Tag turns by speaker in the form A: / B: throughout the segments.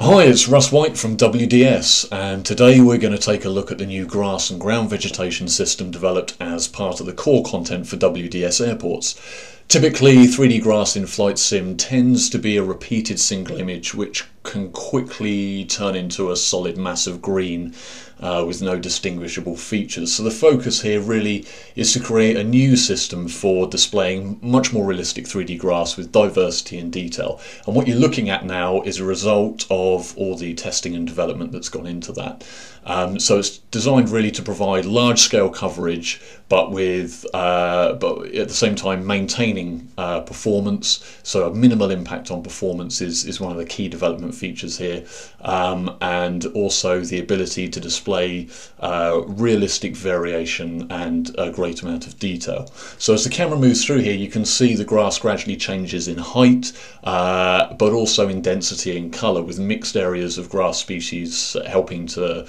A: Hi, it's Russ White from WDS, and today we're going to take a look at the new grass and ground vegetation system developed as part of the core content for WDS airports. Typically, 3D grass in Flight Sim tends to be a repeated single image which can quickly turn into a solid mass of green with no distinguishable features. So the focus here really is to create a new system for displaying much more realistic 3D grass with diversity and detail. And what you're looking at now is a result of all the testing and development that's gone into that. So it's designed really to provide large-scale coverage, but at the same time maintaining performance. So a minimal impact on performance is one of the key development features here, and also the ability to display realistic variation and a great amount of detail. So as the camera moves through here, you can see the grass gradually changes in height, but also in density and colour, with mixed areas of grass species helping to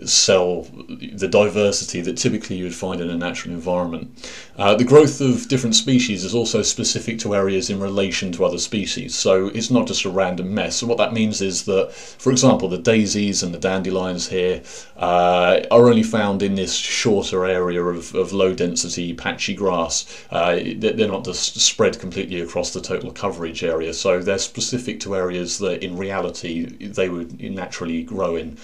A: sell the diversity that typically you would find in a natural environment. The growth of different species is also specific to areas in relation to other species, so it's not just a random mess. So what that means is that, for example, the daisies and the dandelions here are only found in this shorter area of low density patchy grass. They're not just spread completely across the total coverage area, so they're specific to areas that in reality they would naturally grow in.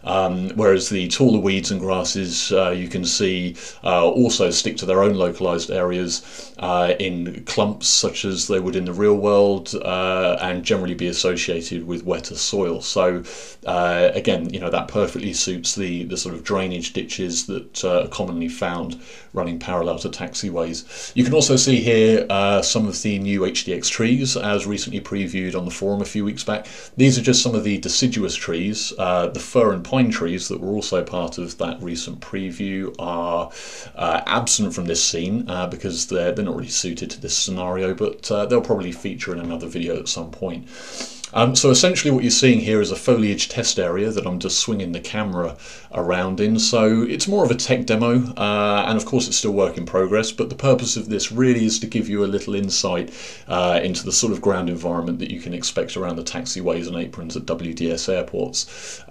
A: Whereas the taller weeds and grasses you can see also stick to their own localized areas in clumps such as they would in the real world, and generally be associated with wetter soil. So again, you know, that perfectly suits the sort of drainage ditches that are commonly found running parallel to taxiways. You can also see here some of the new HDX trees as recently previewed on the forum a few weeks back. These are just some of the deciduous trees. The fir and pine trees that were also part of that recent preview are absent from this scene because they're not really suited to this scenario, but they'll probably feature in another video at some point. So essentially what you're seeing here is a foliage test area that I'm just swinging the camera around in. So it's more of a tech demo, and of course it's still work in progress, but the purpose of this really is to give you a little insight into the sort of ground environment that you can expect around the taxiways and aprons at WDS airports.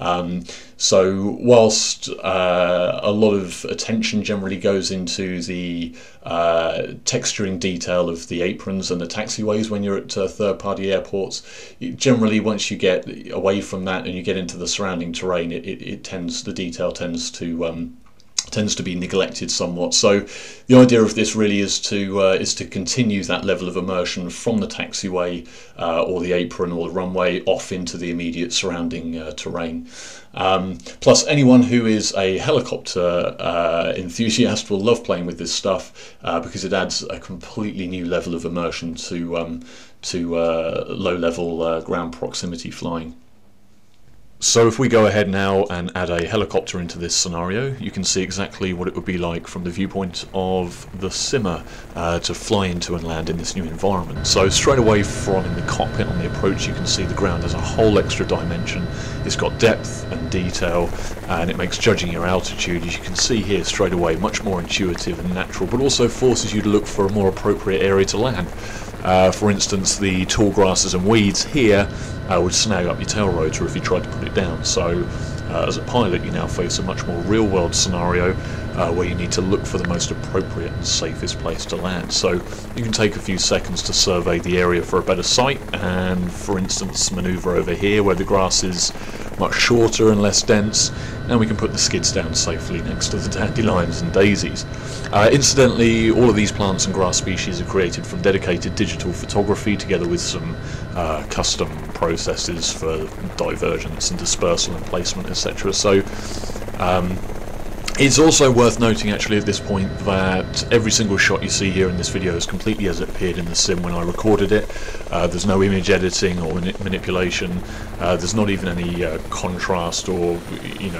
A: So whilst a lot of attention generally goes into the texturing detail of the aprons and the taxiways when you're at third-party airports, generally once you get away from that and you get into the surrounding terrain, the detail tends to be neglected somewhat. So the idea of this really is to continue that level of immersion from the taxiway or the apron or the runway off into the immediate surrounding terrain. Plus, anyone who is a helicopter enthusiast will love playing with this stuff because it adds a completely new level of immersion to low-level ground proximity flying. So if we go ahead now and add a helicopter into this scenario, you can see exactly what it would be like from the viewpoint of the simmer to fly into and land in this new environment. So straight away from in the cockpit on the approach, you can see the ground has a whole extra dimension. It's got depth and detail, and it makes judging your altitude, as you can see here straight away, much more intuitive and natural, but also forces you to look for a more appropriate area to land. For instance, the tall grasses and weeds here would snag up your tail rotor if you tried to put it down. So as a pilot, you now face a much more real-world scenario where you need to look for the most appropriate and safest place to land. So you can take a few seconds to survey the area for a better sight, and for instance manoeuvre over here where the grass is much shorter and less dense, and we can put the skids down safely next to the dandelions and daisies. Incidentally, all of these plants and grass species are created from dedicated digital photography together with some custom processes for divergence and dispersal and placement, etc. So it's also worth noting actually at this point that every single shot you see here in this video is completely as it appeared in the sim when I recorded it. There's no image editing or manipulation. There's not even any contrast or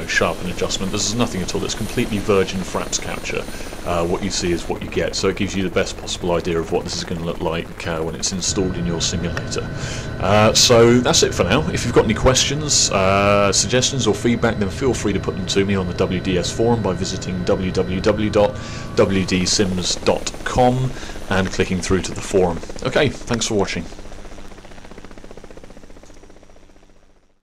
A: sharpen adjustment. There's nothing at all. It's completely virgin fraps capture. What you see is what you get, so it gives you the best possible idea of what this is going to look like when it's installed in your simulator. So that's it for now. If you've got any questions, suggestions or feedback, then feel free to put them to me on the WDS forum by visiting www.wdsims.com and clicking through to the forum. Okay, thanks for watching.